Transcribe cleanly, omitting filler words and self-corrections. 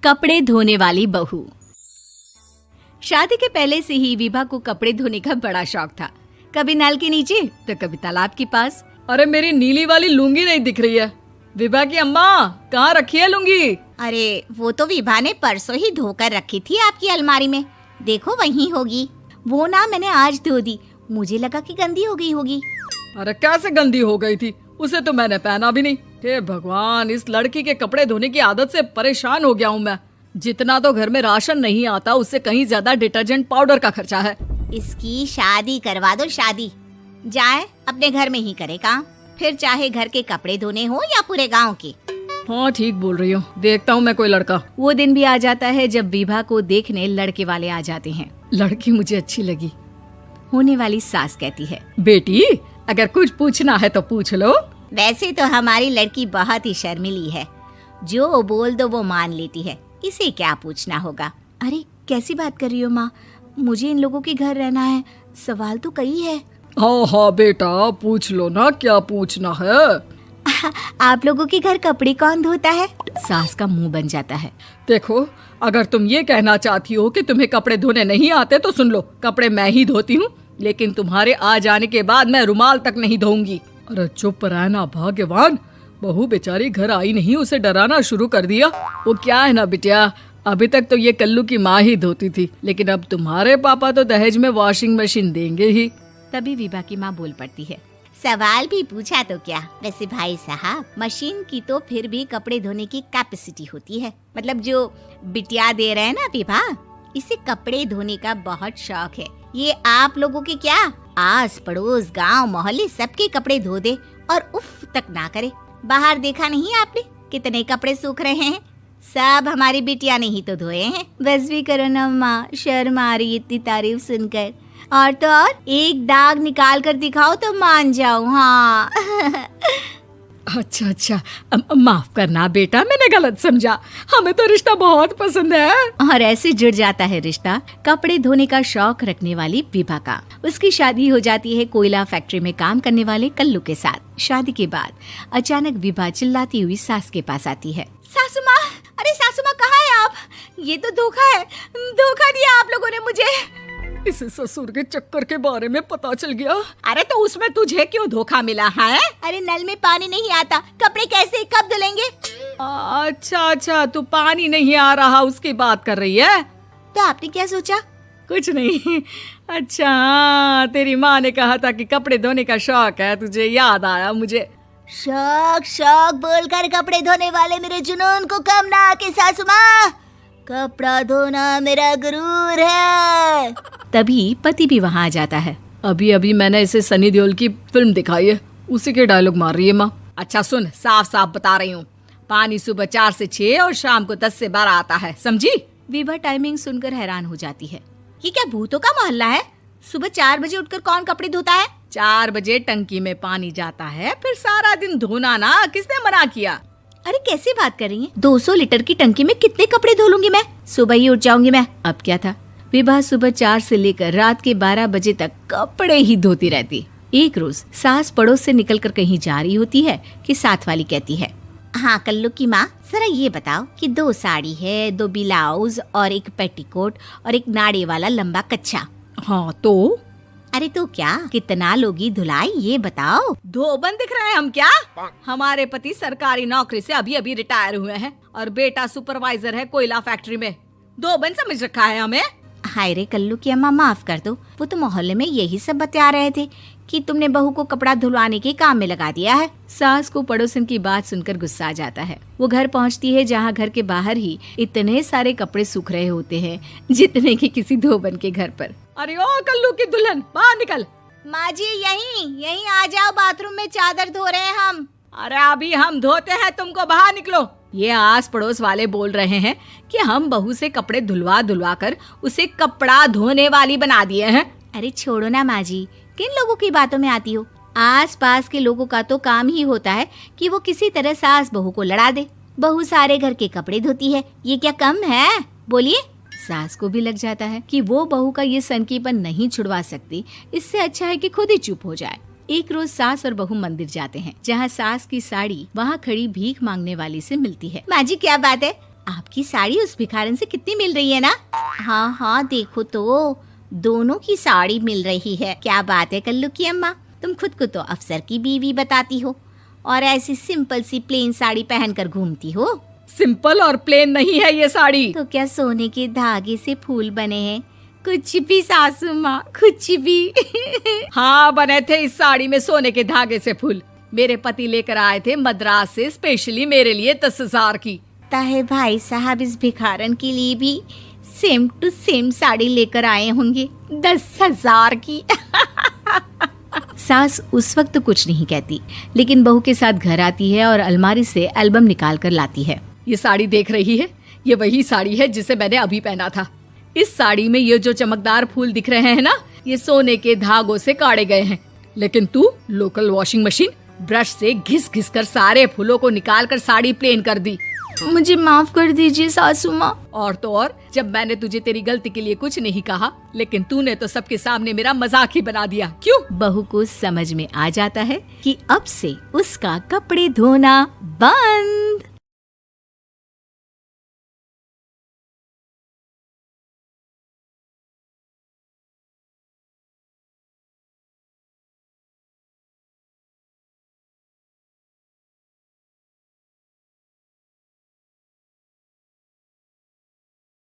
कपड़े धोने वाली बहू। शादी के पहले से ही विभा को कपड़े धोने का बड़ा शौक था। कभी नल के नीचे तो कभी तालाब के पास। अरे मेरी नीली वाली लुंगी नहीं दिख रही है। विभा की अम्मा, कहाँ रखी है लुंगी? अरे वो तो विभा ने परसों ही धोकर रखी थी आपकी अलमारी में, देखो वहीं होगी। वो ना मैंने आज धो दी, मुझे लगा कि गंदी हो गई होगी। अरे कैसे गंदी हो गई थी? उसे तो मैंने पहना भी नहीं। हे भगवान, इस लड़की के कपड़े धोने की आदत से परेशान हो गया हूँ मैं। जितना तो घर में राशन नहीं आता, उससे कहीं ज्यादा डिटर्जेंट पाउडर का खर्चा है। इसकी शादी करवा दो, शादी जाए अपने घर में ही करे काम, फिर चाहे घर के कपड़े धोने हो या पूरे गांव के। हाँ ठीक बोल रही हो, देखता हूँ मैं कोई लड़का। वो दिन भी आ जाता है जब विभा को देखने लड़के वाले आ जाते हैं। लड़की मुझे अच्छी लगी। होने वाली सास कहती है, बेटी अगर कुछ पूछना है तो पूछ लो। वैसे तो हमारी लड़की बहुत ही शर्मीली है, जो बोल दो वो मान लेती है, इसे क्या पूछना होगा। अरे कैसी बात कर रही हो माँ, मुझे इन लोगों के घर रहना है, सवाल तो कई है। हाँ हाँ बेटा, पूछ लो ना, क्या पूछना है। आप लोगों के घर कपड़े कौन धोता है? सास का मुंह बन जाता है। देखो, अगर तुम ये कहना चाहती हो कि तुम्हें कपड़े धोने नहीं आते तो सुन लो, कपड़े मैं ही धोती हूँ, लेकिन तुम्हारे आ जाने के बाद मैं रुमाल तक नहीं धोऊंगी। अरे चुप रहना भाग्यवान, बहू बेचारी घर आई नहीं, उसे डराना शुरू कर दिया। वो क्या है ना बिटिया, अभी तक तो ये कल्लू की माँ ही धोती थी, लेकिन अब तुम्हारे पापा तो दहेज में वॉशिंग मशीन देंगे ही। तभी विभा की माँ बोल पड़ती है, सवाल भी पूछा तो क्या। वैसे भाई साहब, मशीन की तो फिर भी कपड़े धोने की कैपेसिटी होती है। मतलब जो बिटिया दे रहे हैं ना विभा, इसे कपड़े धोने का बहुत शौक है। ये आप लोगों के क्या, आस पड़ोस गांव मोहल्ले सबके कपड़े धो दे और उफ तक ना करे। बाहर देखा नहीं आपने कितने कपड़े सूख रहे हैं? सब हमारी बिटिया ने ही तो धोए हैं। बस भी करो ना माँ, शर्म आ रही इतनी तारीफ सुनकर। और तो और एक दाग निकाल कर दिखाओ तो मान जाऊं। हाँ अच्छा, माफ करना बेटा, मैंने गलत समझा। हमें तो रिश्ता बहुत पसंद है। और ऐसे जुड़ जाता है रिश्ता कपड़े धोने का शौक रखने वाली विभा का। उसकी शादी हो जाती है कोयला फैक्ट्री में काम करने वाले कल्लू के साथ। शादी के बाद अचानक विभा चिल्लाती हुई सास के पास आती है। सासू माँ, अरे सासू माँ कहाँ है आप? ये तो धोखा है, धोखा दिया आप लोगों ने मुझे। इसे ससुर के चक्कर के बारे में पता चल गया। अरे तो उसमें तुझे क्यों धोखा मिला है? अरे नल में पानी नहीं आता, कपड़े कैसे कब धुलेंगे? अच्छा, तू पानी नहीं आ रहा उसकी बात कर रही है। तो आपने क्या सोचा? कुछ नहीं। अच्छा, तेरी माँ ने कहा था कि कपड़े धोने का शौक है तुझे, याद आया मुझे। शौक बोलकर कपड़े धोने वाले मेरे जुनून को कम ना आके सासू माँ, कपड़ा धोना मेरा गुरूर है। तभी पति भी वहाँ आ जाता है। अभी मैंने इसे सनी देओल की फिल्म दिखाई है, उसी के डायलॉग मार रही है माँ। अच्छा सुन, साफ बता रही हूँ, पानी सुबह 4 से 6 और शाम को 10 से 12 आता है, समझी? विभा टाइमिंग सुनकर हैरान हो जाती है। ये क्या भूतों का मोहल्ला है? सुबह 4 बजे उठकर कौन कपड़े धोता है? 4 बजे टंकी में पानी जाता है, फिर सारा दिन धोना ना, किसने मना किया? अरे कैसी बात कर रही हैं? 200 लीटर की टंकी में कितने कपड़े धो लूंगी मैं? सुबह ही उठ जाऊंगी मैं। अब क्या था, विभा सुबह 4 से लेकर रात के 12 बजे तक कपड़े ही धोती रहती। एक रोज सास पड़ोस से निकलकर कहीं जा रही होती है कि साथ वाली कहती है, हाँ कल्लू की माँ, जरा ये बताओ कि 2 साड़ी है, 2 ब्लाउज और एक पेटीकोट और एक नाड़े वाला लंबा कच्छा। हाँ तो? अरे तो क्या, कितना लोगी धुलाई ये बताओ। धोबन दिख रहे हैं हम क्या? हमारे पति सरकारी नौकरी से अभी रिटायर हुए हैं और बेटा सुपरवाइजर है कोयला फैक्ट्री में। धोबन समझ रखा है हमें। हाय रे कल्लू की अम्मा, माफ कर दो, वो तो मोहल्ले में यही सब बता रहे थे कि तुमने बहू को कपड़ा धुलवाने के काम में लगा दिया है। सास को पड़ोसन की बात सुनकर गुस्सा आ जाता है। वो घर पहुंचती है जहां घर के बाहर ही इतने सारे कपड़े सूख रहे होते हैं जितने कि किसी धोबन के घर पर। अरे ओ कल्लू की दुल्हन, बाहर निकल। माँ जी यहीं आ जाओ, बाथरूम में चादर धो रहे हैं हम। अरे अभी हम धोते हैं, तुमको बाहर निकलो। ये आस पड़ोस वाले बोल रहे हैं कि हम बहू से कपड़े धुलवा कर उसे कपड़ा धोने वाली बना दिए हैं। अरे छोड़ो ना माँ जी, किन लोगों की बातों में आती हो? आस पास के लोगों का तो काम ही होता है कि वो किसी तरह सास बहू को लड़ा दे। बहू सारे घर के कपड़े धोती है, ये क्या कम है? बोलिए। सास को भी लग जाता है कि वो बहू का ये सनकीपन नहीं छुड़वा सकती, इससे अच्छा है कि खुद ही चुप हो जाए। एक रोज सास और बहू मंदिर जाते हैं, जहाँ सास की साड़ी वहाँ खड़ी भीख मांगने वाली से मिलती है। माँ जी क्या बात है, आपकी साड़ी उस भिखारन से कितनी मिल रही है ना? हाँ हाँ देखो तो, दोनों की साड़ी मिल रही है। क्या बात है कल्लू की अम्मा, तुम खुद को तो अफसर की बीवी बताती हो और ऐसी सिंपल सी प्लेन साड़ी पहनकर घूमती हो। सिंपल और प्लेन नहीं है ये साड़ी। तो क्या सोने के धागे से फूल बने हैं? कुछ भी सासू माँ, कुछ भी। हाँ बने थे इस साड़ी में सोने के धागे से फूल। मेरे पति लेकर आए थे मद्रास से स्पेशली मेरे लिए 10,000 की। ताहे भाई साहब इस भिखारन के लिए भी सेम टू सेम साड़ी लेकर आए होंगे 10,000 की। सास उस वक्त तो कुछ नहीं कहती, लेकिन बहू के साथ घर आती है और अलमारी से एल्बम निकाल कर लाती है। ये साड़ी देख रही है, ये वही साड़ी है जिसे मैंने अभी पहना था। इस साड़ी में ये जो चमकदार फूल दिख रहे हैं ना, ये सोने के धागों से काढ़े गए हैं। लेकिन तू लोकल वॉशिंग मशीन ब्रश से घिस घिस कर सारे फूलों को निकाल कर साड़ी प्लेन कर दी। मुझे माफ कर दीजिए सासू माँ। और तो और, जब मैंने तुझे तेरी गलती के लिए कुछ नहीं कहा, लेकिन तूने तो सबके सामने मेरा मजाक ही बना दिया। क्यों? बहू को समझ में आ जाता है कि अब से उसका कपड़े धोना बंद।